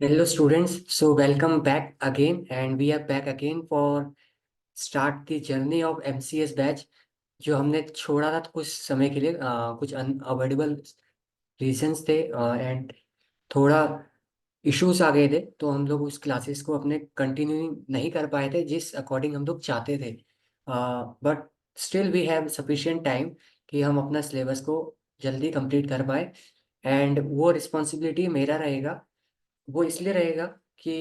Hello students, so welcome back again and we are back again for start the journey of MCS batch जो हमने छोड़ा था कुछ समय के लिए कुछ अनअवॉइडेबल रीजंस थे एंड थोड़ा इश्यूज आ गए थे तो हम लोग उस क्लासेस को अपने कंटिन्यू नहीं कर पाए थे जिस अकॉर्डिंग हम लोग चाहते थे but still we have sufficient time कि हम अपना सिलेबस को जल्दी कंप्लीट कर पाए एंड वो रिस्पॉन्सिबिलिटी मेरा रहेगा। वो इसलिए रहेगा कि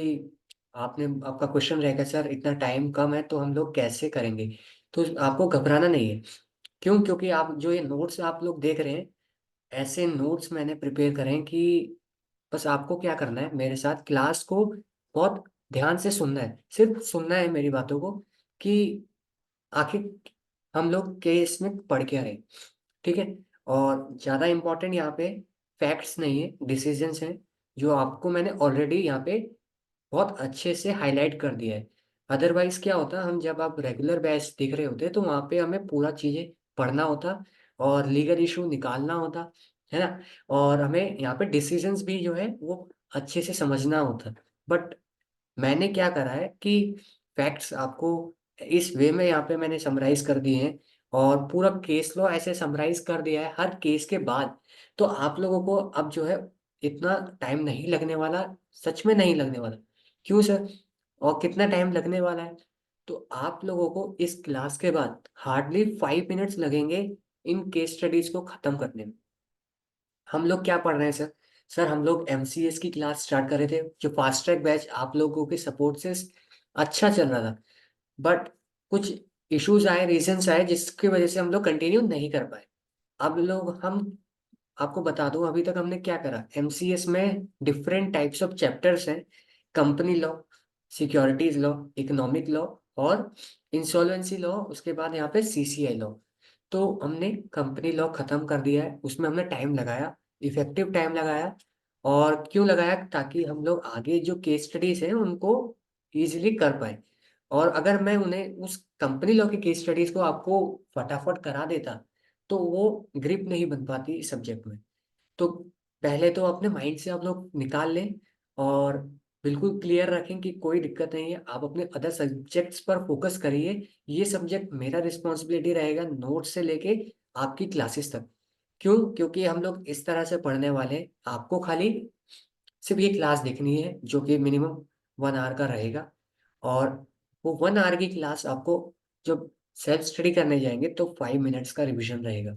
आपका क्वेश्चन रहेगा सर इतना टाइम कम है तो हम लोग कैसे करेंगे। तो आपको घबराना नहीं है। क्यों? क्योंकि आप जो ये नोट्स आप लोग देख रहे हैं ऐसे नोट्स मैंने प्रिपेयर करे हैं कि बस आपको क्या करना है, मेरे साथ क्लास को बहुत ध्यान से सुनना है, सिर्फ सुनना है मेरी बातों को कि आखिर हम लोग केस में पढ़ क्या रहे। ठीक है? और ज़्यादा इम्पोर्टेंट यहाँ पे फैक्ट्स नहीं है, डिसीजंस हैं जो आपको मैंने ऑलरेडी यहाँ पे बहुत अच्छे से हाईलाइट कर दिया है। अदरवाइज क्या होता, हम जब आप रेगुलर बैच देख रहे होते तो वहाँ पे हमें पूरा चीज़ें पढ़ना होता और लीगल इशू निकालना होता है ना। और हमें यहाँ पे डिसीजंस भी जो है वो अच्छे से समझना होता। बट मैंने क्या करा है कि फैक्ट्स आपको इस वे में यहाँ पे मैंने समराइज कर दिए हैं और पूरा केस लॉ ऐसे समराइज कर दिया है हर केस के बाद। तो आप लोगों को अब जो है इतना टाइम नहीं लगने वाला, सच में नहीं लगने वाला। क्यों सर? और कितना टाइम लगने वाला है? तो आप लोगों को इस क्लास के बाद हार्डली 5 मिनट्स लगेंगे इन केस स्टडीज को खत्म करने में। हम लोग क्या पढ़ रहे हैं सर? सर हम लोग एमसीएस की क्लास स्टार्ट कर रहे थे जो फास्ट ट्रैक बैच आप लोगों के सपोर्ट से अच्छा चल रहा था। बट कुछ इश्यूज आए, रीजंस आए जिसकी वजह से हम लोग कंटिन्यू नहीं कर पाए। अब लोग हम आपको बता दूं अभी तक हमने क्या करा। एमसीएस में डिफरेंट टाइप्स ऑफ चैप्टर्स हैं। Company law, securities law, economic law और इंसॉल्वेंसी लॉ, उसके बाद यहाँ पे सीसीआई लॉ। तो हमने कंपनी लॉ खत्म कर दिया है, उसमें हमने टाइम लगाया, इफेक्टिव टाइम लगाया। और क्यों लगाया? ताकि हम लोग आगे जो केस स्टडीज हैं उनको इजीली कर पाए। और अगर मैं उन्हें उस कंपनी लॉ की केस स्टडीज को आपको फटाफट करा देता तो वो ग्रिप नहीं बन पाती इस सब्जेक्ट में। तो पहले तो अपने माइंड से आप लोग निकाल लें और बिल्कुल क्लियर रखें कि कोई दिक्कत नहीं है, आप अपने अदर सब्जेक्ट्स पर फोकस करिए। ये सब्जेक्ट मेरा रिस्पॉन्सिबिलिटी रहेगा नोट से लेके आपकी क्लासेस तक। क्यों? क्योंकि हम लोग इस तरह से पढ़ने वाले हैं, आपको खाली सिर्फ ये क्लास देखनी है जो कि मिनिमम 1 आवर का रहेगा। और वो 1 आवर की क्लास आपको जब सेल्फ स्टडी करने जाएंगे तो 5 मिनट्स का रिवीजन रहेगा।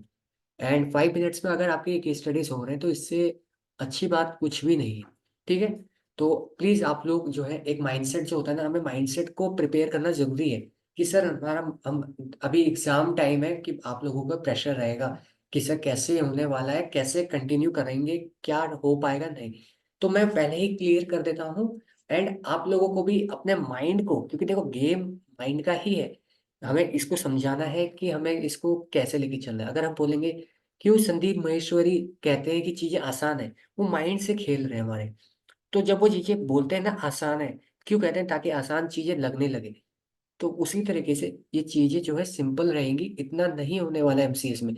एंड 5 मिनट्स में अगर आपकी केस स्टडीज हो रहे हैं तो इससे अच्छी बात कुछ भी नहीं है। ठीक है? तो प्लीज आप लोग जो है एक माइंडसेट जो होता है ना, हमें माइंडसेट को प्रिपेयर करना जरूरी है कि सर हमारा हम अभी एग्जाम टाइम है कि आप लोगों पर प्रेशर रहेगा कि सर कैसे होने वाला है, कैसे कंटिन्यू करेंगे, क्या हो पाएगा नहीं। तो मैं पहले ही क्लियर कर देता हूँ एंड आप लोगों को भी अपने माइंड को, क्योंकि देखो गेम माइंड का ही है, हमें इसको समझाना है कि हमें इसको कैसे लेके चलना है। अगर हम बोलेंगे क्यों संदीप महेश्वरी कहते हैं कि चीजें आसान है, वो माइंड से खेल रहे हैं हमारे। तो जब वो चीजें बोलते हैं ना आसान है, क्यों कहते हैं? ताकि आसान चीजें लगने लगे। तो उसी तरीके से ये चीजें जो है सिंपल रहेंगी, इतना नहीं होने वाला है एमसीएस में।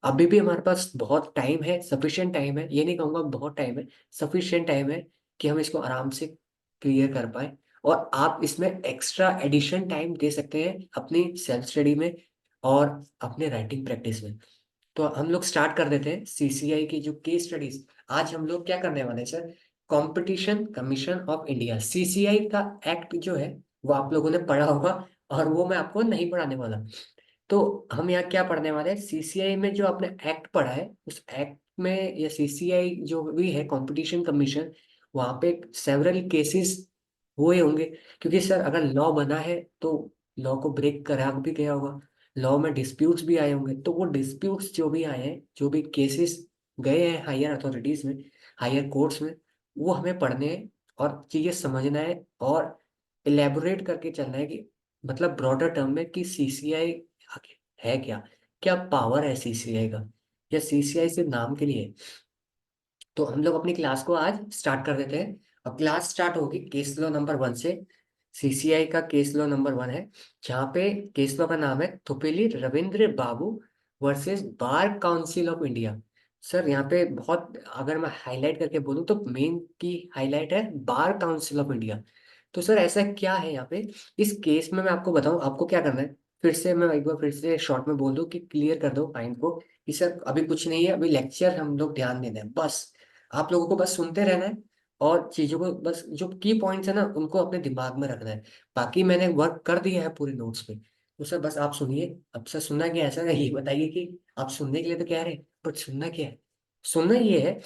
अभी भी हमारे पास बहुत टाइम है, सफिशिएंट टाइम है, ये नहीं कहूंगा बहुत टाइम है, सफिशिएंट टाइम है कि हम इसको आराम से क्लियर कर पाए। और आप इसमें एक्स्ट्रा एडिशन टाइम दे सकते हैं अपनी सेल्फ स्टडी में और अपने राइटिंग प्रैक्टिस में। तो हम लोग स्टार्ट कर देते हैं सीसीआई की जो केस स्टडीज। आज हम लोग क्या करने वाले हैं sir? Competition commission of India, CCI का एक्ट जो है वो आप लोगों ने पढ़ा होगा और वो मैं आपको नहीं पढ़ाने वाला। तो हम यहाँ क्या पढ़ने वाले हैं? सीसीआई में जो आपने एक्ट पढ़ा है उस एक्ट में, या सीसीआई जो भी है कंपटीशन कमीशन, वहाँ पे सेवरल केसेस हुए होंगे। क्योंकि सर अगर लॉ बना है तो लॉ को ब्रेक करा भी गया होगा, लॉ में डिस्प्यूट्स भी आए होंगे। तो वो डिस्प्यूट्स जो भी आए हैं, जो भी केसेस गए हैं हायर अथॉरिटीज में, हायर कोर्ट्स में, वो हमें पढ़ने हैं और चीजें समझना है और इलेबोरेट करके चलना है कि मतलब ब्रॉडर टर्म में कि सीसीआई है क्या, क्या पावर है सीसीआई का, या सीसीआई सिर्फ नाम के लिए है। तो हम लोग अपनी क्लास को आज स्टार्ट कर देते हैं। अब क्लास स्टार्ट होगी केस लॉ नंबर 1 से। सीसीआई का केस लॉ नंबर 1 है, जहाँ पे केस लॉ का नाम है Thupili Ravindra Babu versus bar council of India. Sir यहाँ पे बहुत, अगर मैं हाईलाइट करके बोलूँ तो मेन की हाईलाइट है बार काउंसिल ऑफ इंडिया। तो सर ऐसा क्या है यहाँ पे, इस केस में मैं आपको बताऊँ आपको क्या करना है। फिर से मैं एक बार फिर से शॉर्ट में बोल दूँ कि क्लियर कर दो माइंड को कि सर अभी कुछ नहीं है, अभी लेक्चर हम लोग ध्यान देना है बस। आप लोगों को बस सुनते रहना है और चीज़ों को बस जो की पॉइंट्स है ना उनको अपने दिमाग में रखना है। बाकी मैंने वर्क कर दिया है पूरे नोट्स पे। तो सर बस आप सुनिए। अब सर सुनना क्या है सर, ये बताइए कि आप सुनने के लिए तो कह रहे हैं, बट सुनना क्या है। सुनना ये है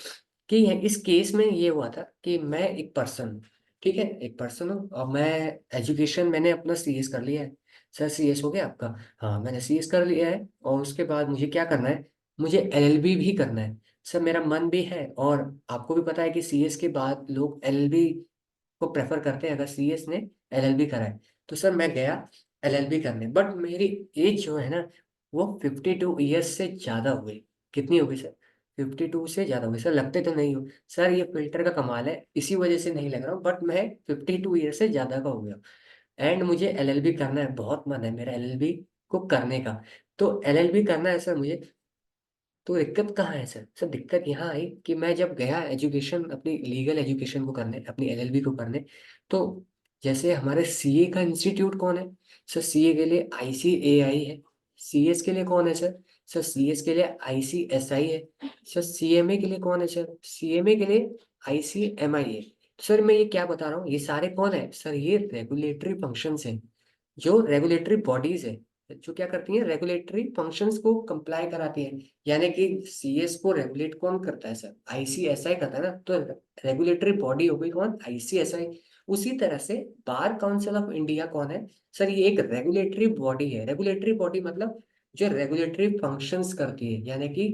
कि इस केस में ये हुआ था कि मैं एक पर्सन, ठीक है, एक पर्सन हूँ और मैं एजुकेशन मैंने अपना सीएस कर लिया है। सर सीएस हो गया आपका? हाँ मैंने सीएस कर लिया है और उसके बाद मुझे क्या करना है, मुझे एलएलबी भी करना है। सर मेरा मन भी है और आपको भी पता है कि सीएस के बाद लोग एलएलबी को प्रेफर करते हैं अगर सीएस ने एलएलबी करा है। तो सर मैं गया एलएलबी करने, बट मेरी एज जो है ना वो 52 ईयर्स से ज़्यादा हो गई। कितनी हो गई सर? 52 से ज़्यादा हो गई। सर लगते तो नहीं हो सर, ये फिल्टर का कमाल है, इसी वजह से नहीं लग रहा हूँ, बट मैं 52 ईयर से ज़्यादा का हो गया। एंड मुझे एलएलबी करना है, बहुत मन है मेरा एलएलबी को करने का। तो एलएलबी करना है सर मुझे। तो दिक्कत कहाँ है सर? सर दिक्कत यहाँ आई कि मैं जब गया एजुकेशन अपनी लीगल एजुकेशन को करने, अपनी एलएलबी को करने, तो जैसे हमारे सीए का इंस्टीट्यूट कौन है? सर सीए के लिए आईसीएआई है। सीएस के लिए कौन है सर? सर सीएस के लिए आईसीएसआई है। सर सीएमए के लिए कौन है सर? सीएमए के लिए आईसीएमआई है। तो सर मैं ये क्या बता रहा हूँ, ये सारे कौन है सर? ये रेगुलेटरी फंक्शंस हैं, जो रेगुलेटरी बॉडीज है, जो क्या करती हैं, रेगुलेटरी फंक्शंस को कंप्लाई कराती हैं। यानी कि सीएस को रेगुलेट कौन करता है सर? आईसीएसआई करता है ना। तो रेगुलेटरी बॉडी हो गई कौन? आईसीएसआई। उसी तरह से बार काउंसिल ऑफ इंडिया कौन है सर? ये एक रेगुलेटरी बॉडी है। रेगुलेटरी बॉडी मतलब जो रेगुलेटरी फंक्शंस करती है, यानी कि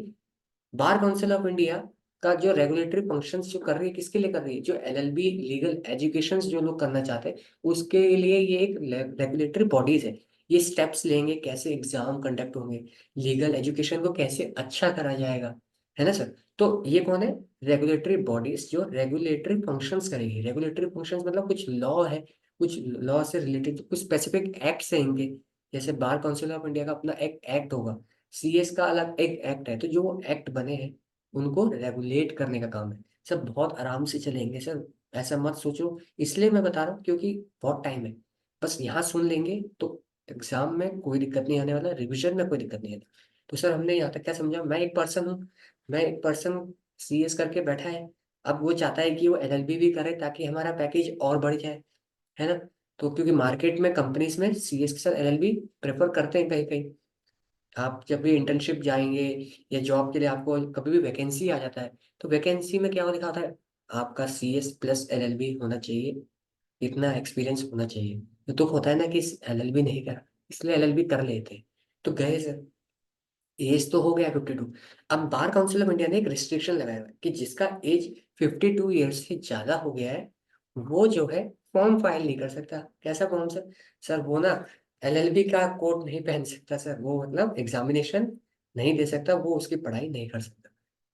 बार काउंसिल ऑफ इंडिया का जो रेगुलेटरी फंक्शंस जो कर रही है, किसके लिए कर रही है? जो एलएलबी लीगल एजुकेशन जो लोग करना चाहते हैं उसके लिए ये एक रेगुलेटरी बॉडीज है। ये स्टेप्स लेंगे, कैसे एग्जाम कंडक्ट होंगे, लीगल एजुकेशन को कैसे अच्छा करा जाएगा, है ना सर? तो ये कौन है? रेगुलेटरी बॉडीज जो रेगुलेटरी फंक्शंस करेगी। रेगुलेटरी फंक्शंस मतलब कुछ लॉ है, कुछ लॉ से रिलेटेड कुछ स्पेसिफिक एक्ट्स हैं इनके। जैसे बार काउंसिल ऑफ इंडिया का अपना एक एक्ट होगा, सीएस का अलग एक एक्ट है। तो जो वो एक्ट बने हैं उनको रेगुलेट करने का काम है। सब बहुत आराम से चलेंगे सर, ऐसा मत सोचो। इसलिए मैं बता रहा हूँ क्योंकि बहुत टाइम है। बस यहाँ सुन लेंगे तो एग्जाम में कोई दिक्कत नहीं आने वाला, रिवीजन में कोई दिक्कत नहीं आने। तो सर हमने यहाँ तक क्या समझा, मैं एक पर्सन हूँ, मैं एक पर्सन सीएस करके बैठा है। अब वो चाहता है कि वो एलएलबी भी करे ताकि हमारा पैकेज और बढ़ जाए, है ना? तो क्योंकि मार्केट में कंपनीज में सीएस के साथ एलएलबी प्रेफर करते हैं कहीं कहीं। आप जब भी इंटर्नशिप जाएंगे या जॉब के लिए आपको कभी भी वैकेंसी आ जाता है, तो वैकेंसी में क्या लिखा होता है? आपका सीएस प्लस एलएलबी होना चाहिए, इतना एक्सपीरियंस होना चाहिए। तो दुख होता है ना कि एलएलबी नहीं करा, इसलिए एलएलबी कर लेते। तो गए सर, एज तो हो गया 52। अब बार काउंसिल ऑफ इंडिया ने एक रिस्ट्रिक्शन लगाया है कि जिसका एज 52 ईयर्स से ज्यादा हो गया है वो जो है फॉर्म फाइल नहीं कर सकता। कैसा फॉर्म सर? सर वो ना एलएलबी का कोट नहीं पहन सकता सर, वो मतलब एग्जामिनेशन नहीं दे सकता, वो उसकी पढ़ाई नहीं कर सकता।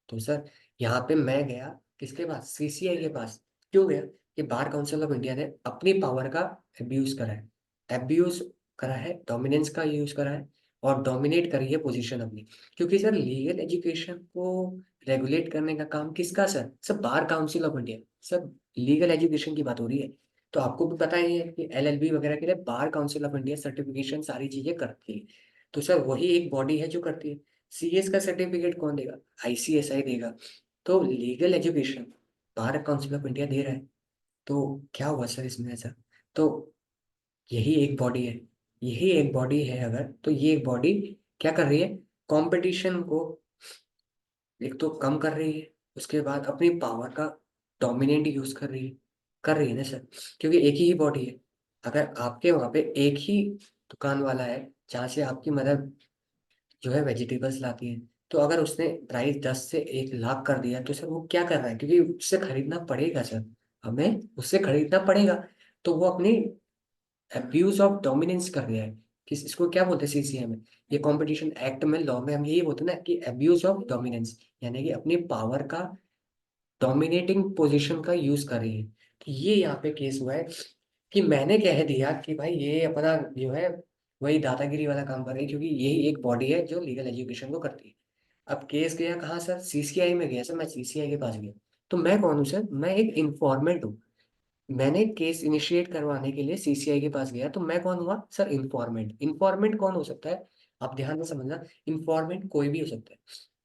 तो सर यहाँ पे मैं गया किसके पास? सीसीआई के पास। क्यों गया? कि बार काउंसिल ऑफ इंडिया ने अपनी पावर का एब्यूज करा है, एब्यूज करा है, डोमिनेंस का यूज करा है और डोमिनेट करी है पोजीशन अपनी। क्योंकि सर लीगल एजुकेशन को रेगुलेट करने का काम किसका sir? Sir bar council of India. Sir legal education की बात हो रही है। तो आपको भी पता ही है कि एलएलबी वगैरह के लिए बार काउंसिल ऑफ इंडिया सर्टिफिकेशन सारी चीजें करती है। तो सर वही एक बॉडी है जो करती है। सीएस का सर्टिफिकेट कौन देगा? आईसीएसआई देगा। तो legal education bar council of India दे रहा है। तो क्या हुआ सर इसमें ऐसा? तो यही एक बॉडी है, यही एक बॉडी है अगर, तो ये एक बॉडी क्या कर रही है? कंपटीशन को एक तो कम कर रही है, उसके बाद अपनी पावर का डोमिनेंट यूज कर रही है ना सर। क्योंकि एक ही बॉडी है। अगर आपके वहां पे एक ही दुकान वाला है जहाँ से आपकी मदर जो है वेजिटेबल्स लाती है, तो अगर उसने प्राइस 10 से 1 लाख कर दिया तो सर वो क्या कर रहा है? क्योंकि उससे खरीदना पड़ेगा सर, हमें उससे खरीदना पड़ेगा। तो वो अपनी अब्यूज ऑफ डोमिनेंस कर रहा है। किस इसको क्या बोलते हैं सीसीए में? ये कंपटीशन एक्ट में, लॉ में हम यही बोलते हैं ना कि अब्यूज ऑफ डोमिनेंस, यानी कि अपनी पावर का डोमिनेटिंग पोजीशन का यूज कर रही है। तो ये यहाँ पे केस हुआ है कि मैंने कह दिया कि भाई ये अपना जो है वही दादागिरी वाला काम कर रही है, क्योंकि यही एक बॉडी है जो लीगल एजुकेशन को करती है। अब केस गया कहाँ सर? सीसीआई में गया सर, मैं सीसीआई के पास गया। तो मैं कौन हूँ सर? मैं एक इंफॉर्मेंट हूँ। मैंने केस इनिशिएट करवाने के लिए सीसीआई के पास गया, तो मैं कौन हुआ सर? इंफॉर्मेंट। इंफॉर्मेंट कौन हो सकता है? आप ध्यान से समझना, इंफॉर्मेंट कोई भी हो सकता है,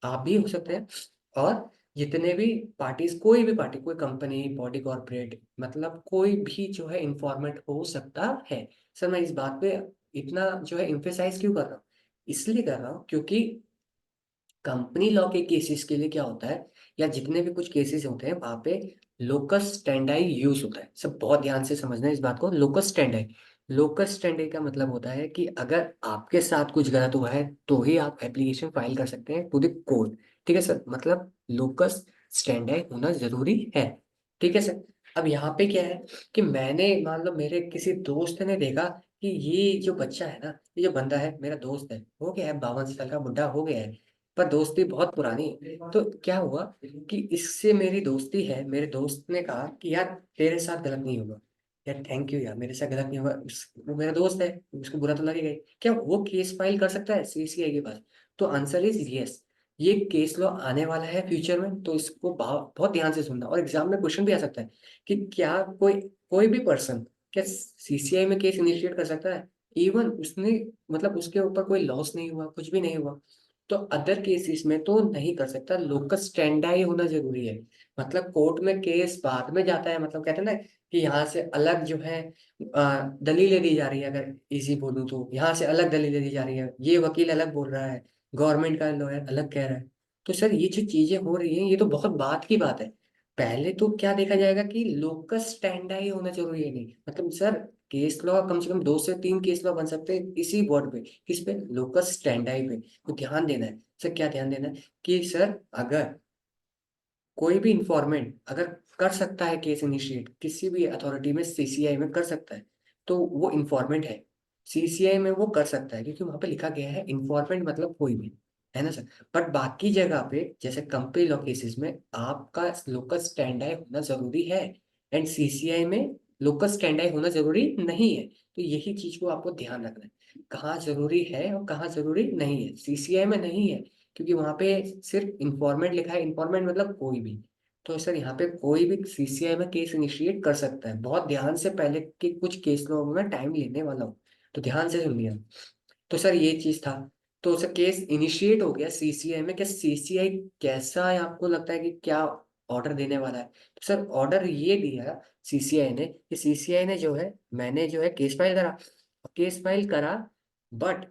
आप भी हो सकते हैं, और जितने भी पार्टीज, कोई भी पार्टी, कोई कंपनी, बॉडी कॉर्पोरेट, मतलब कोई भी जो है इंफॉर्मेंट हो सकता है। सर मैं इस बात पे इतना जो है इम्फेसाइज क्यों कर रहा हूँ? इसलिए कर रहा हूँ क्योंकि कंपनी लॉ के केसेस के लिए क्या होता है, या जितने भी कुछ केसेस होते हैं वहां पे लोकस स्टैंडाई यूज होता है। सब बहुत ध्यान से समझना है इस बात को। लोकस स्टैंडाई, लोकस स्टैंडाई का मतलब होता है कि अगर आपके साथ कुछ गलत हुआ है तो ही आप एप्लीकेशन फाइल कर सकते हैं टू द कोर्ट। ठीक है सर, मतलब लोकस स्टैंडाई होना जरूरी है। ठीक है सर। अब यहाँ पे क्या है कि मैंने, मान लो मेरे किसी दोस्त ने देखा कि ये जो बच्चा है ना, ये जो बंदा है, मेरा दोस्त है, हो गया है 52 साल का बुढ़ा हो गया है, पर दोस्ती बहुत पुरानी है। तो क्या हुआ कि इससे मेरी दोस्ती है, मेरे दोस्त ने कहा कि यार तेरे साथ गलत नहीं होगा। यार थैंक यू यार, मेरे साथ गलत नहीं होगा। वो मेरा दोस्त है, उसको बुरा तो लगेगा ही। क्या वो केस फाइल कर सकता है सीसीआई के पास? तो आंसर इज यस। ये केस लॉ आने वाला है फ्यूचर में, तो इसको बहुत ध्यान से सुनना। और एग्जाम में क्वेश्चन भी आ सकता है कि क्या कोई कोई भी पर्सन क्या सीसीआई में केस इनिशिएट कर सकता है, इवन उसने, मतलब उसके ऊपर कोई लॉस नहीं हुआ, कुछ भी नहीं हुआ, तो अदर केसेस में तो नहीं कर सकता। लोकस स्टैंडाई होना जरूरी है। मतलब कोर्ट में केस बाद में जाता है, मतलब कहते हैं ना कि यहाँ से अलग जो है दलीलें दी जा रही है, अगर इजी बोलूँ तो यहाँ से अलग दलीलें दी जा रही है, ये वकील अलग बोल रहा है, गवर्नमेंट का लॉयर अलग कह रहा है। तो सर ये जो चीजें हो रही हैं ये तो बहुत बात की बात है। पहले तो क्या देखा जाएगा कि लोकस स्टैंडाई होना जरूरी है। नहीं मतलब सर, केस लॉ कम से कम 2 से 3 केस लॉ बन सकते हैं इसी बोर्ड पे। किस पे? लोकस स्टैंडाई पे। तो ध्यान देना है सर, क्या ध्यान देना है कि सर अगर कोई भी इंफॉर्मेंट अगर कर सकता है केस इनिशिएट किसी भी अथॉरिटी में, सीसीआई में कर सकता है, तो वो इंफॉर्मेंट है। सीसीआई में वो कर सकता है क्योंकि वहां पे लिखा गया है इंफॉर्मेंट मतलब कोई भी, है ना सर। बट बाकी जगह पे जैसे कंपनी लॉ केसेस में आपका लोकस स्टैंडाई होना जरूरी है, एंड सीसीआई में लोकस स्टैंडाई होना जरूरी नहीं है। तो यही चीज को आपको ध्यान रखना है, कहाँ जरूरी है और कहाँ जरूरी नहीं है। सीसीआई में नहीं है क्योंकि वहां पे सिर्फ इंफॉर्मेंट लिखा है, इंफॉर्मेंट मतलब कोई भी। तो सर यहाँ पे कोई भी सीसीआई में केस इनिशिएट कर सकता है। बहुत ध्यान से, पहले के कुछ केस लोगों में टाइम लेने वाला हूँ, तो ध्यान से सुनिए। तो सर ये चीज था। तो सर केस इनिशिएट हो गया सीसीआई में। क्या सीसीआई कैसा है आपको लगता है कि क्या ऑर्डर देने वाला है? तो सर ऑर्डर ये दिया सीसीआई ने कि सीसीआई ने जो है, मैंने जो है केस फाइल करा, केस फाइल करा, बट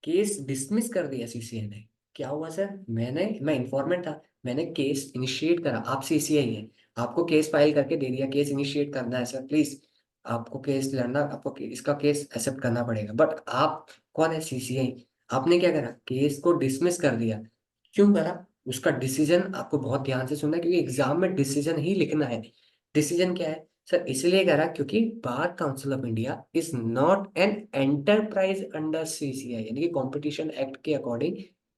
केस डिसमिस कर दिया सीसीआई ने। क्या हुआ सर? मैं इंफॉर्मेंट था, मैंने केस इनिशिएट करा, आप सीसीआई है, आपको केस फाइल करके दे दिया, केस इनिशिएट करना है सर प्लीज, आपको केस लड़ना, आपको इसका केस एक्सेप्ट करना पड़ेगा। बट आप कौन है? सीसीआई। आपने क्या करा? केस को डिसमिस कर दिया। क्यों करा? उसका डिसीजन आपको बहुत ध्यान से सुनना है क्योंकि एग्जाम में डिसीजन ही लिखना है। डिसीजन क्या है सर? इसलिए करा क्योंकि बार council of India is not an enterprise under CCI, यानी कि कंपटीशन एक्ट के according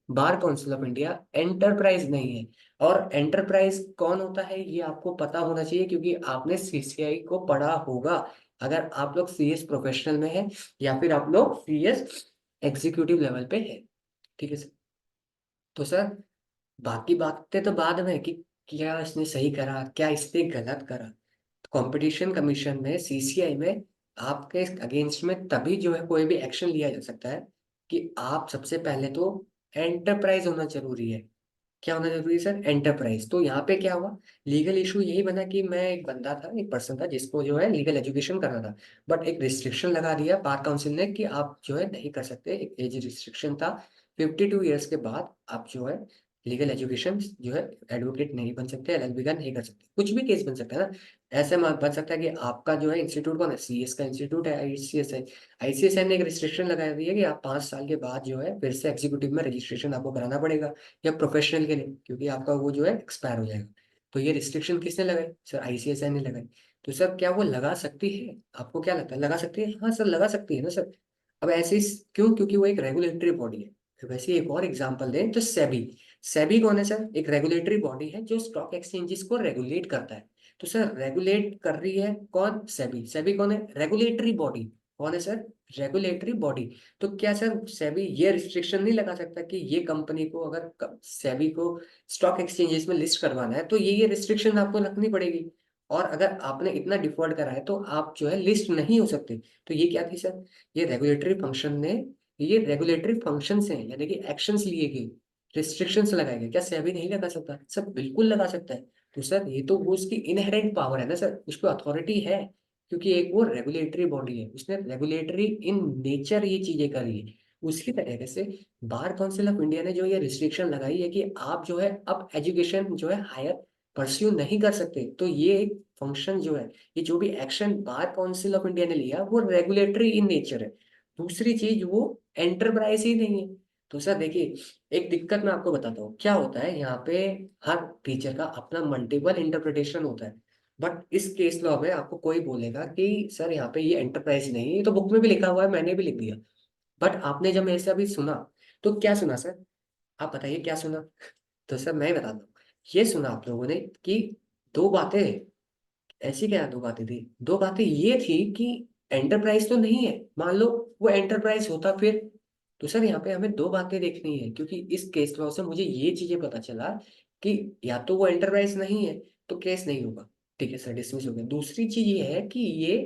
bar council of India enterprise नहीं है। और एंटरप्राइज कौन होता है ये आपको पता होना चाहिए क्योंकि आपने सीसीआई को पढ़ा होगा, अगर आप लोग सीएस प्रोफेशनल में हैं या फिर आप लोग सीएस एग्जीक्यूटिव लेवल पे है। ठीक है सर। तो सर बाकी बातें तो बाद में कि क्या इसने सही करा, क्या इसने गलत करा। कंपटीशन कमीशन में, सीसीआई में आपके अगेंस्ट में तभी जो है कोई भी एक्शन लिया जा सकता है कि आप सबसे पहले तो एंटरप्राइज होना जरूरी है। क्या होना जरूरी है सर? एंटरप्राइज। तो यहाँ पे क्या हुआ, लीगल इशू यही बना कि मैं एक बंदा था, एक पर्सन था जिसको जो है लीगल एजुकेशन करना था, बट एक रिस्ट्रिक्शन लगा दिया बार काउंसिल ने कि आप जो है नहीं कर सकते। एक एज रिस्ट्रिक्शन था, 52 ईयर्स के बाद आप जो है लीगल एजुकेशन जो है एडवोकेट नहीं बन सकते, एलएलबी का नहीं कर सकते। कुछ भी केस बन सकता है ना। ऐसे बन सकता है कि आपका जो है इंस्टीट्यूट कौन है? सीएस का इंस्टीट्यूट है, आईसीएस है। आईसीएसआई ने एक रिस्ट्रिक्शन लगा दी है कि आप 5 साल के बाद जो है फिर से एग्जीक्यूटिव में रजिस्ट्रेशन आपको कराना पड़ेगा, या प्रोफेशनल के लिए, क्योंकि आपका वो जो है एक्सपायर हो जाएगा। तो ये रिस्ट्रिक्शन किसने लगाई सर? आईसीएसआई ने लगाई। तो सर क्या वो लगा सकती है? आपको क्या लगता है, लगा सकती है? हाँ सर लगा सकती है ना सर। अब ऐसे क्यों? क्योंकि वो एक रेगुलेटरी बॉडी है। तो वैसे एक और एग्जांपल दें तो सेबी। सेबी कौन है सर? एक रेगुलेटरी बॉडी है जो स्टॉक एक्सचेंजेस को रेगुलेट करता है। तो सर रेगुलेट कर रही है कौन? सेबी। सेबी कौन है? Regulatory body. कौन है सर? Regulatory body. तो क्या सर सेबी ये रिस्ट्रिक्शन नहीं लगा सकता कि ये कंपनी को अगर सेबी को स्टॉक एक्सचेंजेस में लिस्ट करवाना है तो ये रिस्ट्रिक्शन आपको रखनी पड़ेगी, और अगर आपने इतना डिफॉल्ट करा है तो आप जो है लिस्ट नहीं हो सकते। तो ये क्या थी सर? ये रेगुलेटरी फंक्शन ने, ये रेगुलेटरी फंक्शन हैं, यानी कि एक्शंस लिए गए, रिस्ट्रिक्शंस लगाए गए। क्या सेबी नहीं लगा सकता? सर बिल्कुल लगा सकता है। तो सर ये तो वो उसकी इनहेरेंट पावर है ना सर, उस पर अथॉरिटी है, क्योंकि एक वो रेगुलेटरी बॉडी है, उसने रेगुलेटरी इन नेचर ये चीजें करी है। उसी तरीके से बार काउंसिल ऑफ इंडिया ने जो ये रिस्ट्रिक्शन लगाई है कि आप जो है अब एजुकेशन जो है हायर परस्यू नहीं कर सकते, तो ये एक फंक्शन जो है, ये जो भी action bar council of India ने लिया वो रेगुलेटरी इन नेचर है। दूसरी चीज वो एंटरप्राइज ही नहीं है। तो सर देखिए, एक दिक्कत मैं आपको बताता हूँ क्या होता है यहाँ पे। हर टीचर का अपना मल्टीपल इंटरप्रिटेशन होता है, बट इस केस लॉ में आपको कोई बोलेगा कि सर यहाँ पे ये एंटरप्राइज नहीं है, ये तो बुक में भी लिखा हुआ है, मैंने भी लिख दिया। बट आपने जब मेरे से अभी सुना, तो क्या सुना सर? आप बताइए क्या सुना? तो सर मैं बताता हूँ, ये सुना आप लोगों ने कि दो बातें, ऐसी क्या दो बातें थी? दो बातें ये थी कि एंटरप्राइज तो नहीं है, मान लो वो एंटरप्राइज होता फिर। तो सर यहाँ पे हमें दो बातें देखनी है, क्योंकि इस केस लॉ से मुझे ये चीजें पता चला कि या तो वो एंटरप्राइज नहीं है तो केस नहीं होगा। ठीक है सर, डिसमिस हो गया। दूसरी चीज ये है कि ये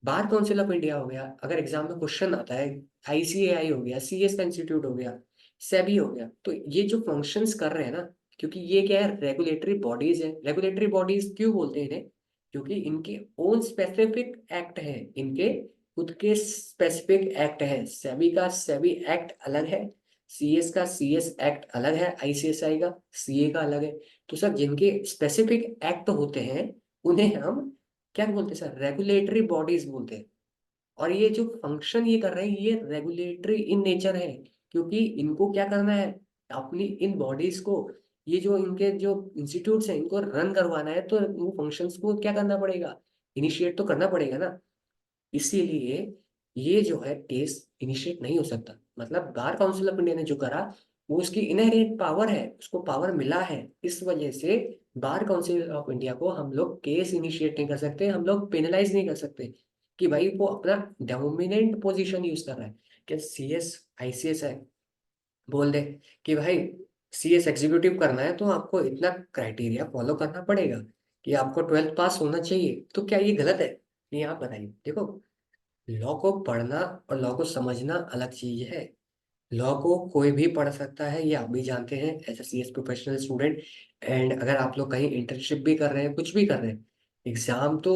बार काउंसिल ऑफ इंडिया हो गया, अगर एग्जाम में क्वेश्चन आता है, आईसीएआई हो गया, सीएस का इंस्टीट्यूट हो गया, सेबी हो गया, तो ये जो फंक्शंस कर रहे हैं ना, क्योंकि ये क्या है, रेगुलेटरी बॉडीज है। रेगुलेटरी बॉडीज क्यों बोलते हैं इन्हें? क्योंकि इनके ओन स्पेसिफिक एक्ट है, इनके खुद के स्पेसिफिक एक्ट है। सेबी का सेबी एक्ट अलग है, सीएस का सीएस एक्ट अलग है, आईसीएसआई का सीए का अलग है। तो सर जिनके स्पेसिफिक एक्ट होते हैं उन्हें हम क्या बोलते हैं सर? रेगुलेटरी बॉडीज बोलते हैं। और ये जो फंक्शन ये कर रहे हैं ये रेगुलेटरी इन नेचर है, क्योंकि इनको क्या करना है, अपनी इन बॉडीज को, ये जो इनके जो इंस्टीट्यूट्स हैं इनको रन करवाना है, तो वो फंक्शंस को क्या करना पड़ेगा, इनिशिएट तो करना पड़ेगा ना। इसीलिए ये जो है केस इनिशिएट नहीं हो सकता। मतलब बार काउंसिल ऑफ इंडिया ने जो करा वो उसकी इनहेरेंट पावर है, उसको पावर मिला है, इस वजह से बार काउंसिल ऑफ इंडिया को हम लोग केस इनिशिएट नहीं कर सकते, हम लोग पेनलाइज नहीं कर सकते कि भाई वो अपना डोमिनेंट पोजीशन यूज कर रहा है। कि सीएस आईसीएस है, बोल दे कि भाई सीएस एग्जीक्यूटिव करना है तो आपको इतना क्राइटेरिया फॉलो करना पड़ेगा कि आपको 12th पास होना चाहिए, तो क्या ये गलत है? ये आप बताइए। देखो, लॉ को पढ़ना और लॉ को समझना अलग चीज है। लॉ को कोई भी पढ़ सकता है, ये आप भी जानते हैं as a CS professional student. And अगर आप लोग कहीं इंटर्नशिप भी कर रहे हैं, कुछ भी कर रहे हैं, एग्जाम तो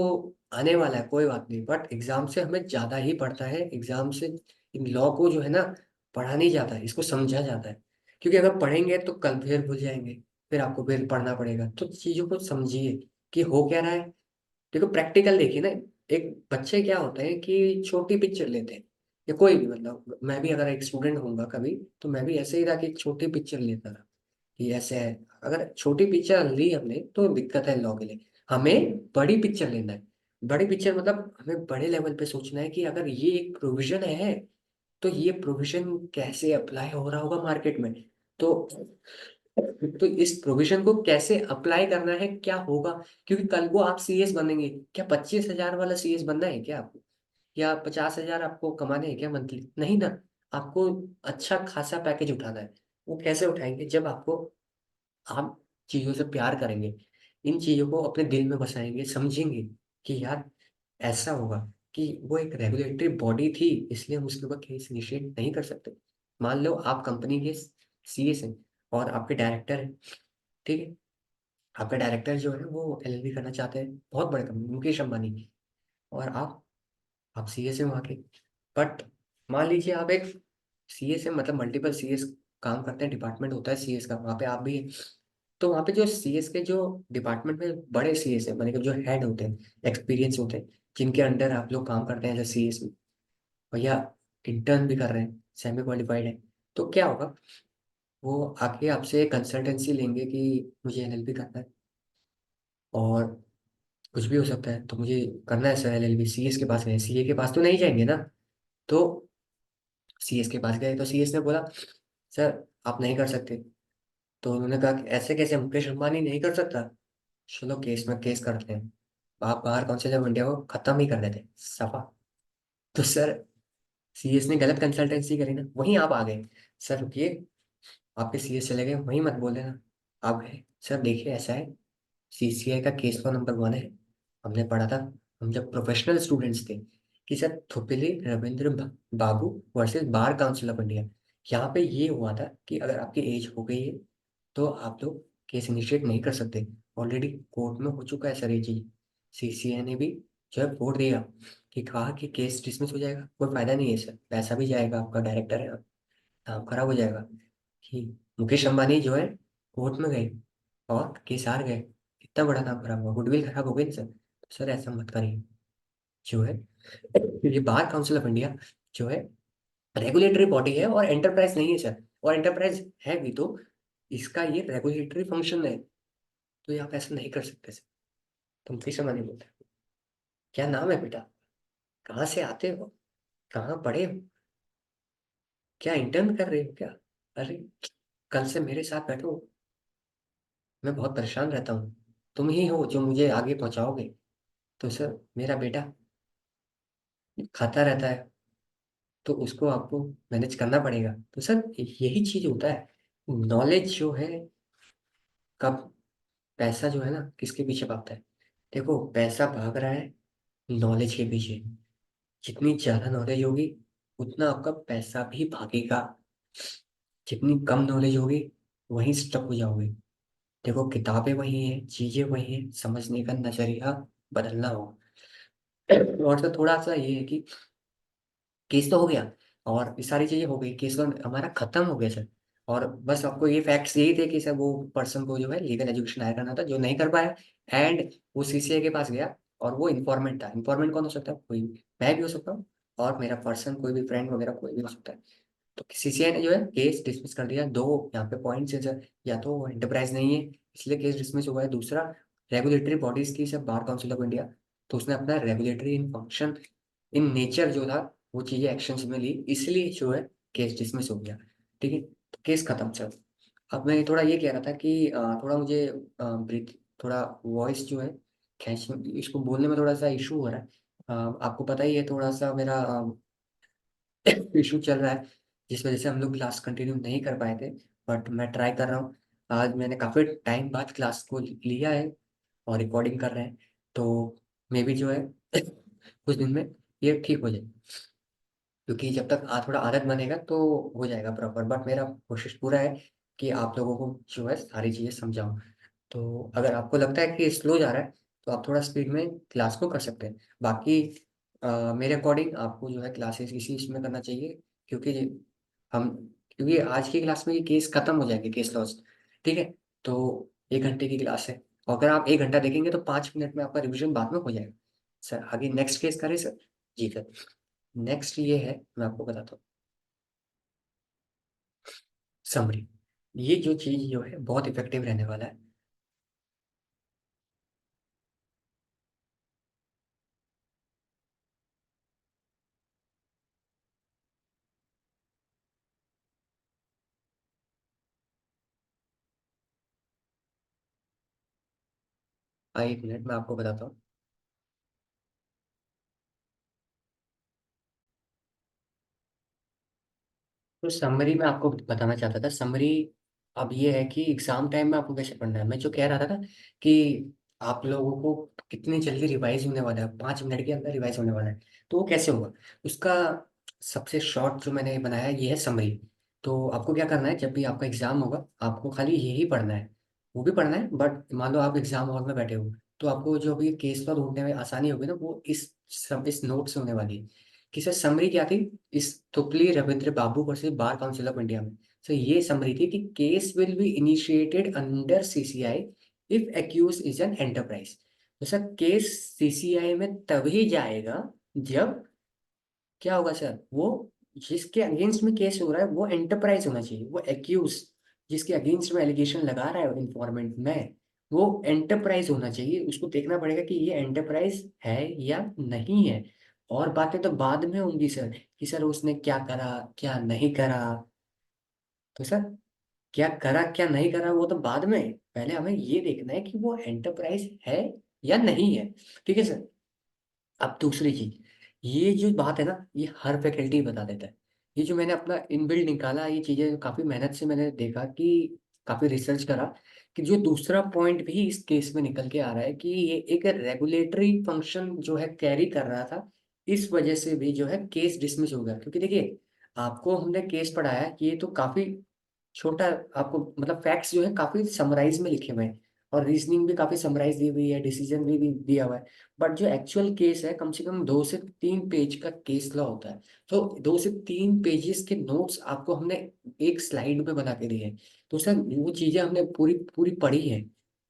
आने वाला है, कोई बात नहीं, बट एग्जाम से हमें ज्यादा ही पढ़ता है। एग्जाम से इन लॉ को जो है ना पढ़ा नहीं जाता है, इसको समझा जाता है। क्योंकि अगर पढ़ेंगे तो कल फिर भूल जाएंगे, फिर आपको फिर पढ़ना पड़ेगा। तो चीजों को समझिए कि हो क्या रहा है। देखो प्रैक्टिकल देखिए ना, एक बच्चे क्या होते हैं कि छोटी पिक्चर लेते हैं, या कोई भी, मतलब मैं भी अगर एक स्टूडेंट होऊंगा कभी, तो मैं भी ऐसे ही था कि एक छोटी पिक्चर लेता था कि ऐसे है। अगर छोटी पिक्चर ली हमने तो दिक्कत है लॉ के लिए। हमें बड़ी पिक्चर लेना है। बड़ी पिक्चर मतलब हमें बड़े लेवल पे सोचना है कि अगर ये एक प्रोविजन है तो ये प्रोविजन कैसे अप्लाई हो रहा होगा मार्केट में। तो इस प्रोविजन को कैसे अप्लाई करना है, क्या होगा। क्योंकि कल को आप सीएस बनेंगे, क्या 25,000 वाला सीएस बनना है क्या आपको? या 50,000 आपको कमाने हैं क्या मंथली? नहीं ना। आपको अच्छा खासा पैकेज उठाना है। वो कैसे उठाएंगे? जब आपको, आप चीजों से प्यार करेंगे, इन चीजों को अपने दिल में बसाएंगे, समझेंगे कि यार ऐसा होगा कि वो एक रेगुलेटरी बॉडी थी, इसलिए हम उसके ऊपर केस इनिशिएट नहीं कर सकते। मान लो आप कंपनी के सीएस हैं और आपके डायरेक्टर हैं, ठीक है, आपका डायरेक्टर जो है वो एलएलबी करना चाहते हैं, बहुत बड़े कंपनी मुकेश अंबानी की, और आप सीएस हैं वहाँ के। बट मान लीजिए आप एक सीएस है, मतलब मल्टीपल सीएस काम करते हैं, डिपार्टमेंट होता है सीएस का, वहाँ पे आप भी हैं। तो वहाँ पे जो सीएस के जो डिपार्टमेंट में बड़े सीएस है, माने कि जो हेड होते हैं, एक्सपीरियंस होते हैं, जिनके अंडर आप लोग काम करते हैं एज सीएस में, भैया इंटर्न भी कर रहे हैं, सेमी क्वालिफाइड है, तो क्या होगा, वो आके आपसे कंसल्टेंसी लेंगे कि मुझे एलएलबी करना है, और कुछ भी हो सकता है, तो मुझे करना है सर एलएलबी, सीएस के पास गए, सीए के पास तो नहीं जाएंगे ना। तो सीएस के पास गए तो सीएस ने बोला सर आप नहीं कर सकते। तो उन्होंने कहा कि ऐसे कैसे, मुकेश अंबानी नहीं कर सकता? चलो केस में केस करते हैं। आप बाहर कौन से जब इंडिया को खत्म ही कर देते सफा। तो सर सीएस ने गलत कंसल्टेंसी करी ना, वहीं आप आ गए। सर रुकिए, आपके सीएस चले गए, वहीं मत बोले ना। आप गए, सर देखिए ऐसा है, सीसीआई का केस लॉ नंबर 1 है, हमने पढ़ा था, हम जब प्रोफेशनल स्टूडेंट्स थे, कि sir Thupili Ravindra Babu versus bar council of India. यहाँ पे ये हुआ था कि अगर आपकी एज हो गई है तो आप लोग केस इनिशिएट नहीं कर सकते। ऑलरेडी कोर्ट में हो चुका है सर ये चीज। सीसीआई ने भी जो है वोट दिया, कि कहा कि केस डिसमिस हो जाएगा, कोई फायदा नहीं है सर, पैसा भी जाएगा, आपका डायरेक्टर है, नाम खराब हो जाएगा। कि मुकेश अंबानी जो है कोर्ट में गए और केस हार गए, कितना बड़ा नाम खराब हुआ, गुडविल खराब हो गई ना सर। तो सर ऐसा मत करिए। जो है ये बार काउंसिल ऑफ इंडिया जो है रेगुलेटरी बॉडी है और एंटरप्राइज नहीं है सर। और एंटरप्राइज है भी तो इसका ये रेगुलेटरी फंक्शन है। तो ये आप ऐसा नहीं कर सकते सर। तुम फिर समझ नहीं बोलते। क्या नाम है बेटा, कहाँ से आते हो, कहाँ पढ़े हो, क्या इंटर्न कर रहे हो क्या? अरे कल से मेरे साथ बैठो, मैं बहुत परेशान रहता हूँ, तुम ही हो जो मुझे आगे पहुंचाओगे। तो सर मेरा बेटा खाता रहता है, तो उसको आपको मैनेज करना पड़ेगा। तो सर यही चीज होता है, नॉलेज जो है, कब पैसा जो है ना किसके पीछे भागता है? देखो पैसा भाग रहा है नॉलेज के पीछे। जितनी ज्यादा नॉलेज होगी उतना आपका पैसा भी भागेगा। जितनी कम नॉलेज होगी वहीं स्टक हो जाओगे। देखो किताबें वही हैं, चीजें वही हैं, समझने का नजरिया बदलना होगा। और तो थोड़ा सा ये है कि केस तो हो गया और ये सारी चीजें हो गई, केस तो हमारा खत्म हो गया सर। और बस आपको ये फैक्ट्स यही थे कि सर वो पर्सन को जो है लीगल एजुकेशन हायर करना था, जो नहीं कर पाया। एंड वो सीसीआई के पास गया और वो इन्फॉर्मेंट था। इन्फॉर्मेंट कौन हो सकता है? कोई भी। मैं भी हो सकता हूँ और मेरा पर्सन कोई भी फ्रेंड वगैरह कोई भी हो सकता है। तो सीसीआई ने जो है केस डिसमिस कर दिया। दो यहाँ पे पॉइंट्स है सर, या तो वो एंटरप्राइज नहीं है इसलिए केस डिसमिस हुआ है, दूसरा रेगुलेटरी बॉडीज की सब बार काउंसिल ऑफ इंडिया, तो उसने अपना regulatory in function in nature जो था वो चीजें एक्शंस में ली, इसलिए जो है केस डिसमिस हो गया। ठीक है, तो केस खत्म सर। अब मैं थोड़ा ये कह रहा था कि थोड़ा मुझे ब्रीथ, थोड़ा वॉइस जो है खींच, इसको बोलने में थोड़ा सा इशू हो रहा है। आपको पता ही है थोड़ा सा मेरा इशू चल रहा है, जिस वजह से हम लोग क्लास कंटिन्यू नहीं कर पाए थे। बट मैं ट्राई कर रहा हूँ। आज मैंने काफ़ी टाइम बाद क्लास को लिया है और रिकॉर्डिंग कर रहे हैं। तो मे भी जो है कुछ दिन में ये ठीक हो जाए, क्योंकि जब तक थोड़ा आदत बनेगा तो हो जाएगा प्रॉपर। बट मेरा कोशिश पूरा है कि आप लोगों को जो है सारी चीज़ें समझाऊं। तो अगर आपको लगता है कि स्लो जा रहा है तो आप थोड़ा स्पीड में क्लास को कर सकते हैं। बाकी मेरे अकॉर्डिंग आपको जो है क्लासेस इसी इसमें करना चाहिए, क्योंकि हम क्योंकि आज की क्लास में ये केस खत्म हो जाएंगे, केस लॉस। ठीक है, तो 1 घंटे की क्लास है और अगर आप 1 घंटा देखेंगे तो 5 मिनट में आपका रिवीजन बाद में हो जाएगा। सर आगे नेक्स्ट केस करें सर? जी सर। नेक्स्ट ये है, मैं आपको बताता हूँ समरी। ये जो चीज जो है बहुत इफेक्टिव रहने वाला है। 1 मिनट में आपको बताता हूँ। तो समरी में आपको बताना चाहता था, समरी अब ये है कि एग्जाम टाइम में आपको कैसे पढ़ना है। मैं जो कह रहा था ना कि आप लोगों को कितनी जल्दी रिवाइज होने वाला है, 5 मिनट के अंदर रिवाइज होने वाला है। तो वो कैसे होगा उसका सबसे शॉर्ट जो मैंने बनाया है ये है समरी। तो आपको क्या करना है, जब भी आपका एग्जाम होगा आपको खाली यही पढ़ना है, वो भी पढ़ना है। बट मान लो आप एग्जाम हॉल में बैठे हो, तो आपको जो भी केस लॉ ढूंढने में आसानी होगी ना, वो इस नोट से होने वाली है। कि सर समरी क्या थी इस Thupili Ravindra Babu versus bar council of India में। सो ये समरी थी कि case will be initiated under CCI if accuse is an enterprise. तो सर केस सीसीआई में तभी जाएगा जब क्या होगा सर, वो जिसके अगेंस्ट में केस हो रहा है वो एंटरप्राइज होना चाहिए। वो एक्यूज जिसके अगेंस्ट में एलिगेशन लगा रहा है इन्फॉर्मेंट में, वो एंटरप्राइज होना चाहिए। उसको देखना पड़ेगा कि ये एंटरप्राइज है या नहीं है। और बातें तो बाद में होंगी सर, कि सर उसने क्या करा क्या नहीं करा। तो सर क्या करा क्या नहीं करा वो तो बाद में, पहले हमें ये देखना है कि वो एंटरप्राइज है या नहीं है। ठीक है सर। अब दूसरी चीज, ये जो बात है ना, ये हर फैकल्टी बता देता है। ये जो मैंने अपना इनबिल्ड निकाला, ये चीजें काफी मेहनत से मैंने देखा कि काफी रिसर्च करा कि जो दूसरा पॉइंट भी इस केस में निकल के आ रहा है कि ये एक रेगुलेटरी फंक्शन जो है कैरी कर रहा था, इस वजह से भी जो है केस डिसमिस हो गया। क्योंकि देखिए, आपको हमने केस पढ़ाया है कि ये तो काफी छोटा, आपको मतलब फैक्ट्स जो है काफी समराइज में लिखे हुए हैं, और रीजनिंग भी काफी समराइज दी हुई है, डिसीजन भी दिया हुआ है। बट जो एक्चुअल केस है, कम से कम 2 से 3 पेज का केस लॉ होता है। तो 2 से 3 पेजेस के नोट्स आपको हमने एक स्लाइड में बना के दिए हैं। तो सर वो चीजें हमने पूरी पूरी पढ़ी है,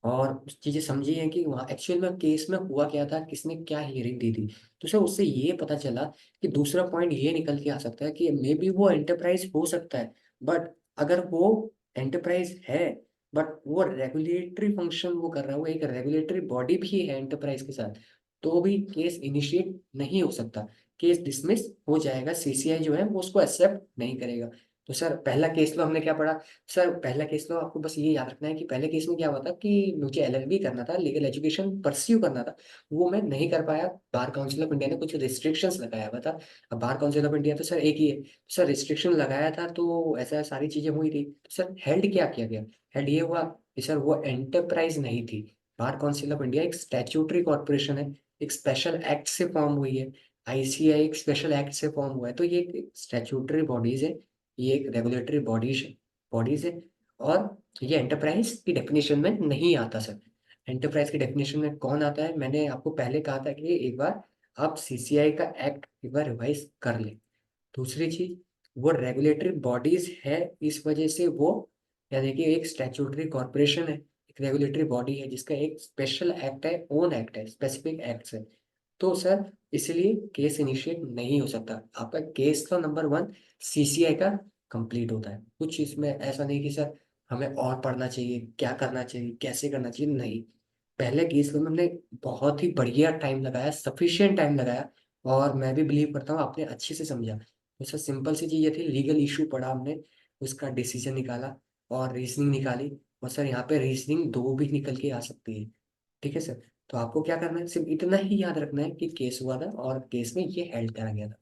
और उस चीजें समझी हैं कि वहाँ एक्चुअल में केस में हुआ क्या था, किसने क्या हियरिंग दी थी। तो सर उससे ये पता चला कि दूसरा पॉइंट ये निकल के आ सकता है कि मे बी वो एंटरप्राइज हो सकता है, बट अगर वो एंटरप्राइज है, बट वो रेगुलेटरी फंक्शन वो कर रहा है, वो एक रेगुलेटरी बॉडी भी है एंटरप्राइज के साथ, तो भी केस इनिशिएट नहीं हो सकता। केस डिसमिस हो जाएगा, सीसीआई जो है वो उसको एक्सेप्ट नहीं करेगा। तो सर पहला केस लो हमने क्या पढ़ा? सर पहला केस लो आपको बस ये याद रखना है कि पहले केस में क्या हुआ था कि मुझे एलएलबी करना था, लीगल एजुकेशन परस्यू करना था, वो मैं नहीं कर पाया। बार काउंसिल ऑफ इंडिया ने कुछ रिस्ट्रिक्शंस लगाया हुआ था। अब बार काउंसिल ऑफ इंडिया तो सर एक ही है, सर रिस्ट्रिक्शन लगाया था तो ऐसा सारी चीजें हुई थी। तो सर हेल्ड क्या किया गया? हेल्ड ये हुआ कि सर वो एंटरप्राइज नहीं थी। बार काउंसिल ऑफ इंडिया एक स्टैट्यूटरी कॉर्पोरेशन है, एक स्पेशल एक्ट से फॉर्म हुई है। आईसीआई एक स्पेशल एक्ट से फॉर्म हुआ है। तो ये एक स्टैट्यूटरी बॉडीज है, ये एक रेगुलेटरी बॉडीज है। और ये एंटरप्राइज की डेफिनेशन में नहीं आता सर। एंटरप्राइज की डेफिनेशन में कौन आता है? मैंने आपको पहले कहा था कि एक बार आप सीसीआई का एक्ट एक बार रिवाइज कर ले। दूसरी चीज, वो रेगुलेटरी बॉडीज है, इस वजह से वो, यानी कि एक स्टैट्यूटरी कॉर्पोरेशन है, एक रेगुलेटरी बॉडी है जिसका एक स्पेशल एक्ट है, ओन एक्ट है, स्पेसिफिक एक्ट है। तो सर इसलिए केस इनिशिएट नहीं हो सकता। आपका केस का नंबर 1 सीसीआई का कंप्लीट होता है। कुछ इसमें ऐसा नहीं कि सर हमें और पढ़ना चाहिए, क्या करना चाहिए, कैसे करना चाहिए, नहीं। पहले केस में हमने बहुत ही बढ़िया टाइम लगाया, सफिशिएंट टाइम लगाया, और मैं भी बिलीव करता हूँ आपने अच्छे से समझा। तो सर सिंपल सी चीज़ ये थी, लीगल इशू पढ़ा हमने, उसका डिसीजन निकाला और रीजनिंग निकाली। और सर यहाँ पे रीजनिंग दो भी निकल के आ सकती है। ठीक है सर। तो आपको क्या करना है, सिर्फ इतना ही याद रखना है कि केस हुआ था और केस में ये हेल्ड करा गया था।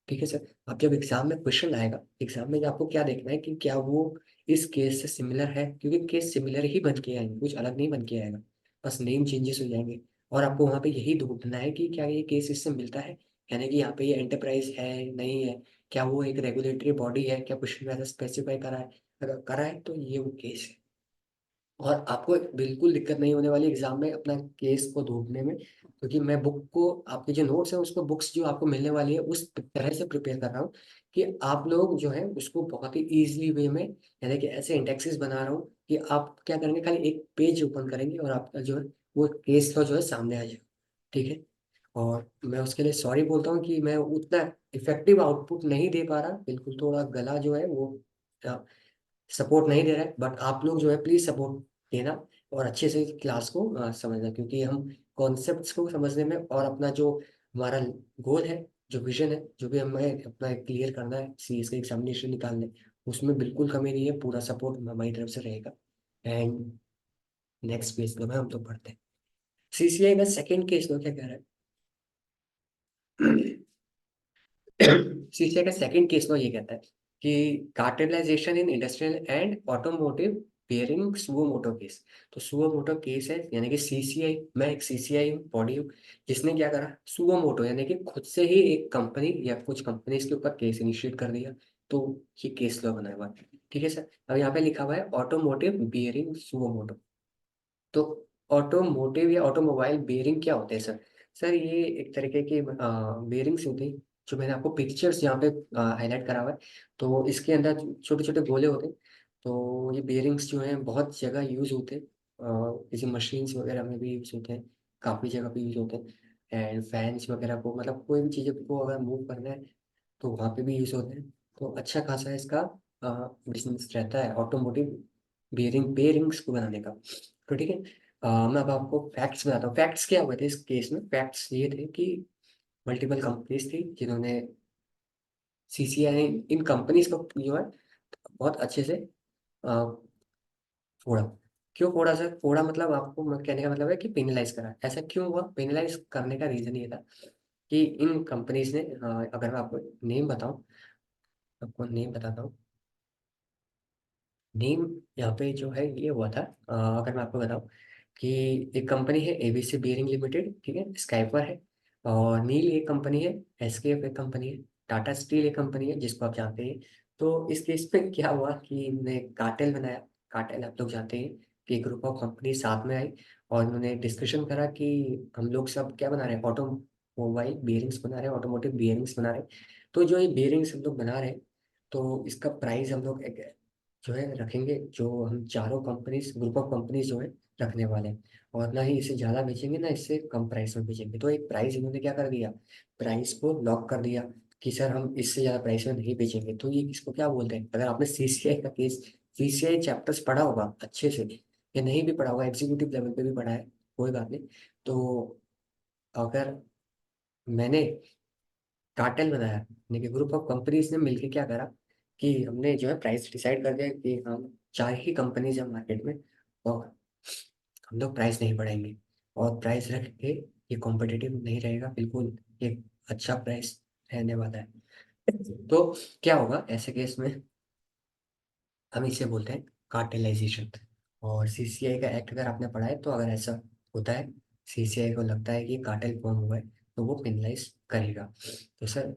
ठीक है सर। अब जब एग्जाम में क्वेश्चन आएगा, एग्जाम में आपको क्या देखना है कि क्या वो इस केस से सिमिलर है, क्योंकि केस सिमिलर ही बन के आएंगे, कुछ अलग नहीं बन के आएगा, बस नेम चेंजेस हो जाएंगे। और आपको वहाँ पे यही ढूंढना है कि क्या ये केस इससे मिलता है, यानी कि यहाँ पे ये एंटरप्राइज है नहीं है, क्या वो एक रेगुलेटरी बॉडी है, क्या क्वेश्चन में ऐसा स्पेसिफाई करा है। अगर करा है तो ये वो केस है। और आपको बिल्कुल दिक्कत नहीं होने वाली एग्जाम में अपना केस को ढूंढने में, क्योंकि मैं बुक को, आपके जो नोट्स है उसको, बुक्स जो आपको मिलने वाली है उस तरह से प्रिपेयर कर रहा हूँ कि आप लोग जो है उसको बहुत ही ईजिली वे में, यानी कि ऐसे इंडेक्सेस बना रहा हूँ कि आप क्या करेंगे, खाली एक पेज ओपन करेंगे और आपका जो है वो केस का जो है सामने आ जाएगा। ठीक है। और मैं उसके लिए सॉरी बोलता हूँ कि मैं उतना इफेक्टिव आउटपुट नहीं दे पा रहा, बिल्कुल थोड़ा गला जो है वो सपोर्ट नहीं दे रहा है। बट आप लोग जो है प्लीज सपोर्ट देना, और अच्छे से क्लास को समझना, क्योंकि हम कॉन्सेप्ट्स को समझने में और अपना जो हमारा गोल है, जो विजन है, जो भी हमें अपना क्लियर करना है, सीएस का एग्जामिनेशन निकालने, उसमें बिल्कुल कमी नहीं है, पूरा सपोर्ट हमारी तरफ से रहेगा। एंड नेक्स्ट पेज में हम तो पढ़ते हैं सीसीआई का सेकंड केस लो, क्या कह रहा है? सीसीआई का सेकंड केस में ये कहता है कि cartelization in industrial and automotive bearing suo motu case. तो सुओ मोटो केस है, यानी कि सीसीआई, मैं एक सीसीआई हूँ, बॉडी हूँ, जिसने क्या करा, सुओ मोटो यानी कि खुद से ही एक कंपनी या कुछ कंपनीज के ऊपर केस इनिशिएट कर दिया। तो ये केस लॉ बना हुआ है। ठीक है सर। अब यहाँ पे लिखा हुआ है ऑटोमोटिव बियरिंग सुओ मोटो। तो ऑटोमोटिव या ऑटोमोबाइल बेयरिंग क्या होते हैं सर? सर ये एक तरीके के बेयरिंग्स होते हैं, जो मैंने आपको पिक्चर्स यहाँ पे हाईलाइट करा हुआ है। तो इसके अंदर छोटे छोटे गोले होते हैं। तो ये बेयरिंग्स जो हैं बहुत जगह यूज होते हैं, जैसे मशीन्स वगैरह में भी यूज होते हैं, काफ़ी जगह पे यूज होते हैं। एंड फैंस वगैरह को, मतलब कोई भी चीज़ को अगर मूव करना है तो वहाँ पे भी यूज होते हैं। तो अच्छा खासा इसका बिजनेस रहता है ऑटोमोटिव बेयरिंग्स को बनाने का। तो ठीक है। मैं अब आपको फैक्ट्स बताता हूँ। फैक्ट्स क्या हुए थे इस केस में? फैक्ट्स ये थे कि मल्टीपल कंपनीज थी जिन्होंने, सीसीआई ने इन कंपनीज को जो है बहुत अच्छे से अ, फोड़ा। क्यों फोड़ा सर? फोड़ा मतलब आपको मैं कहने का मतलब है कि पेनलाइज करा। ऐसा क्यों हुआ? पेनलाइज करने का रीजन ये था कि इन कंपनीज ने अगर मैं आपको नेम बताऊं, आपको नेम बताता हूँ। नेम यहाँ पे जो है ये हुआ था, अगर मैं आपको बताऊं कि एक कंपनी है एबीसी बियरिंग लिमिटेड, ठीक है, स्काइपर है, और नील एक कंपनी है, एसकेएफ एक कंपनी है, टाटा स्टील एक कंपनी है जिसको आप जानते हैं। तो इस केस पे क्या हुआ कि इन्होंने कार्टेल बनाया। कार्टेल आप लोग जानते हैं कि ग्रुप ऑफ कंपनी साथ में आई और उन्होंने डिस्कशन करा कि हम लोग सब क्या बना रहे हैं, ऑटोमोबाइल बियरिंग्स बना रहे हैं, ऑटोमोटिव बियरिंग्स बना रहे हैं। तो जो ये बियरिंग्स हम लोग बना रहे हैं, तो इसका प्राइस हम लोग जो है रखेंगे, जो हम चारों कंपनीज ग्रुप ऑफ कंपनीज जो है रखने वाले हैं, और ना ही इसे ज़्यादा बेचेंगे ना इससे कम प्राइस में बेचेंगे। तो एक प्राइस इन्होंने क्या कर दिया, प्राइस को लॉक कर दिया कि सर हम इससे ज़्यादा प्राइस में नहीं बेचेंगे। तो ये इसको क्या बोलते हैं, अगर आपने सीसीआई का केस, सीसीआई चैप्टर्स पढ़ा होगा अच्छे से, या नहीं भी पढ़ा होगा, एग्जीक्यूटिव लेवल पे भी पढ़ा है, कोई बात नहीं। तो अगर मैंने कार्टेल बनाया, यानी कि ग्रुप ऑफ कंपनीज ने मिलकर क्या करा कि हमने जो है प्राइस डिसाइड कर दिया कि हम चार ही कंपनीज है मार्केट में, और हम लोग प्राइस नहीं बढ़ाएंगे, और प्राइस रख के ये कॉम्पिटिटिव नहीं रहेगा बिल्कुल, ये अच्छा प्राइस रहने वाला है। तो क्या होगा ऐसे केस में, हम इसे बोलते हैं कार्टेलाइजेशन। और सीसीआई का एक्ट अगर आपने पढ़ा है तो अगर ऐसा होता है, सीसीआई को लगता है कि कार्टेल फॉर्म हुआ है, तो वो पेनलाइज करेगा। तो सर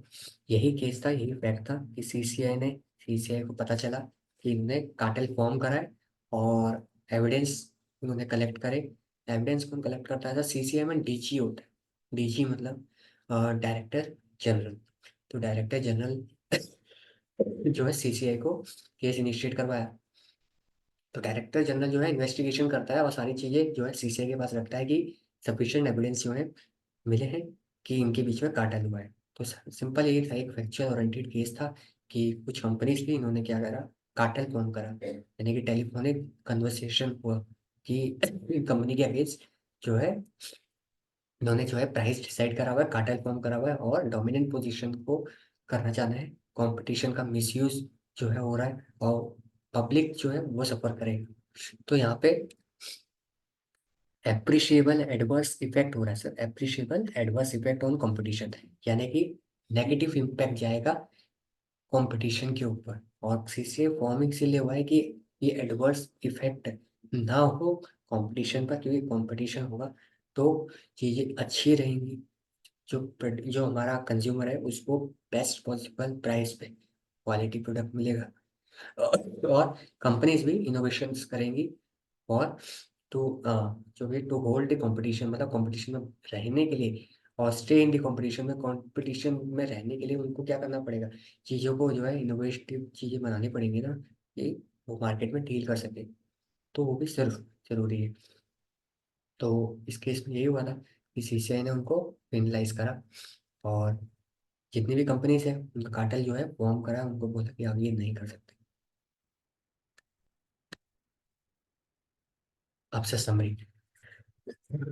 यही केस था, यही फैक्ट था कि सीसीआई को पता चला कि इन्होंने कार्टेल फॉर्म करा है, और एविडेंस उन्होंने कलेक्ट करे। एविडेंस कौन कलेक्ट करता है, सीसीआई में डीजी होता है। डीजी मतलब डायरेक्टर जनरल। तो डायरेक्टर जनरल जो है सीसीआई को केस इनिशिएट करवाया। तो डायरेक्टर जनरल जो है इन्वेस्टिगेशन करता है और सारी चीज़ें जो है सीसीआई के पास रखता है कि सफिशिएंट एविडेंस जो है मिले हैं कि इनके बीच में कार्टेल हुआ है। तो सिंपल ये था, एक फैक्चुअल ओरिएंटेड केस था कि कुछ कंपनीज थी, इन्होंने क्या करा, कार्टेल फॉर्म करा, यानी कि टेलीफोनिक कन्वर्सेशन हुआ कि कंपनी के अगेंस्ट जो है इन्होंने जो है प्राइस डिसाइड करा हुआ है, कार्टेल फॉर्म करा हुआ है, और डोमिनेंट पोजीशन को करना चाहना है, कंपटीशन का मिसयूज जो है हो रहा है, और पब्लिक जो है वो सफर करेगा। तो यहाँ पे एप्रिशिएबल एडवर्स इफेक्ट हो रहा है sir, appreciable adverse effect on competition, यानी कि नेगेटिव इम्पैक्ट जाएगा कंपटीशन के ऊपर। और सीसीए फॉर्मिंग इसीलिए हुआ है कि ये एडवर्स इफेक्ट ना हो कंपटीशन पर, क्योंकि कंपटीशन होगा तो चीज़ें अच्छी रहेंगी, जो हमारा कंज्यूमर है उसको बेस्ट पॉसिबल प्राइस पे क्वालिटी प्रोडक्ट मिलेगा, और कंपनीज भी इनोवेशंस करेंगी। और तो जो भी टू होल्ड द कंपटीशन, मतलब कंपटीशन में रहने के लिए, और स्टे इन द कंपटीशन में, कंपटीशन में रहने के लिए उनको क्या करना पड़ेगा, चीज़ों को जो है इनोवेटिव चीज़ें बनानी पड़ेंगी ना, कि वो मार्केट में डील कर सके। तो वो भी सिर्फ जरूरी है। तो इस केस में यही हुआ था कि सीसीआई ने उनको पेनलाइज करा, और जितनी भी कंपनीज है उनका कार्टेल जो है फॉर्म करा, उनको बोला कि आप ये नहीं कर सकते। आपसे समरी,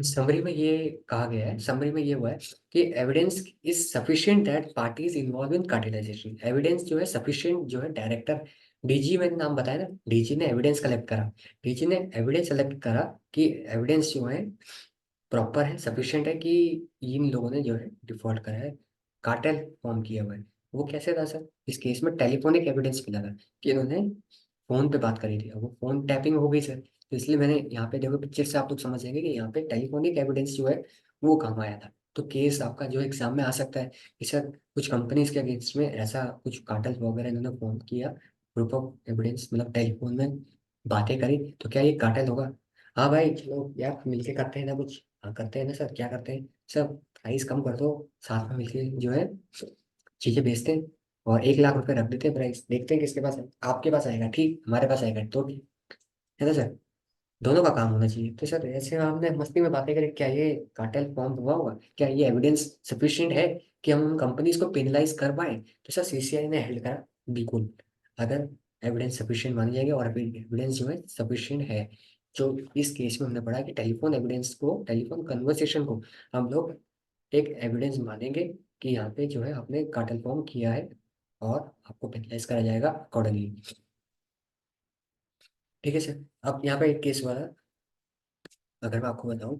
समरी में ये कहा गया है, समरी में ये हुआ है कि evidence is sufficient that parties involve in cartelization. Evidence जो है सफिशिएंट, जो है डायरेक्टर, डीजी मैंने नाम बताया ना, डीजी ने एविडेंस कलेक्ट करा। डीजी ने एविडेंस कलेक्ट करा कि एविडेंस जो है प्रॉपर है, सफिशिएंट है कि इन लोगों ने जो है डिफॉल्ट करा है, कार्टेल फॉर्म किया हुआ है। वो कैसे था सर, इस केस में टेलीफोनिक एविडेंस मिला था कि इन्होंने फोन पे बात करी थी, और वो फोन टैपिंग हो गई सर। तो इसलिए मैंने यहाँ पे देखो पिक्चर से आप लोग समझ जाएंगे कि यहाँ पे टेलीफोनिक एविडेंस जो है वो काम आया था। तो केस आपका जो एग्जाम में आ सकता है कि सर कुछ कंपनीज के अगेंस्ट में ऐसा कुछ कार्टेल वगैरह इन्होंने फॉर्म किया, प्रूफ ऑफ एविडेंस मतलब टेलीफोन में बातें करी, तो क्या ये कार्टेल होगा। हाँ भाई चलो यार मिलके करते हैं ना कुछ, हाँ करते हैं ना सर, क्या करते हैं सब, प्राइस कम कर दो, साथ में मिलके जो है चीजें बेचते हैं, और 1 लाख रुपए रख देते हैं प्राइस, देखते हैं किसके पास है, आपके पास आएगा ठीक, हमारे पास आएगा तो ठीक, है ना सर। दोनों का काम होना चाहिए। तो सर ऐसे हमने मस्ती में बातें करें, क्या ये कार्टेल फॉर्म हुआ होगा, क्या ये एविडेंस सफिशिएंट है कि हम उन कंपनीज को पेनलाइज कर पाए। तो सर सीसीआई ने हेल्ड करा बिल्कुल, अगर एविडेंस सफिशिएंट मानी जाएगी, और एविडेंस जो है सफिशिएंट है। जो इस केस में हमने पढ़ा कि टेलीफोन एविडेंस को, टेलीफोन कन्वर्सेशन को हम लोग एक एविडेंस मानेंगे कि यहाँ पे जो है आपने कार्टेल फॉर्म किया है, और आपको पेनलाइज करा जाएगा अकॉर्डिंगली। ठीक है सर। अब यहाँ पे एक केस हुआ था, अगर मैं आपको बताऊं,